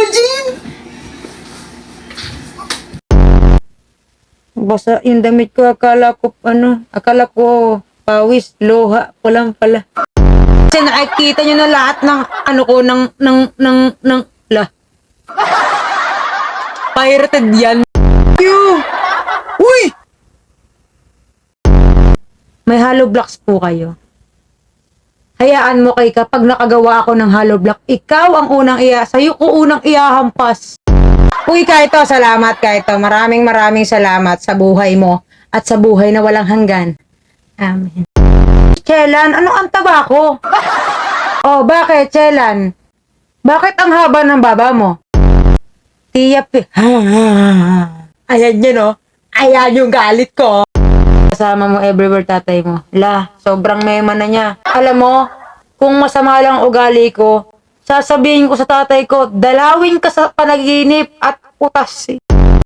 Eugene! Basa yung damit ko, akala ko pawis, loha ko lang pala. Kasi nakikita nyo na lahat ng pirated yan. Uy! May hollow blocks po kayo. Hayaan mo kay kapag nakagawa ako ng hollow block, ikaw ang unang sa'yo ko unang ihahampas. Uy, Kaito, salamat, Kaito. Maraming salamat sa buhay mo at sa buhay na walang hanggan. Amen. Chelan, ano ang taba ko? Oh, bakit, Chelan? Bakit ang haba ng baba mo? Tiyap. Ayan yun, no? Ayan yung galit ko. Kasama mo everywhere tatay mo. Sobrang mema na niya. Alam mo, kung masama lang ugali ko, sasabihin ko sa tatay ko, dalawin ka sa panaginip at putas.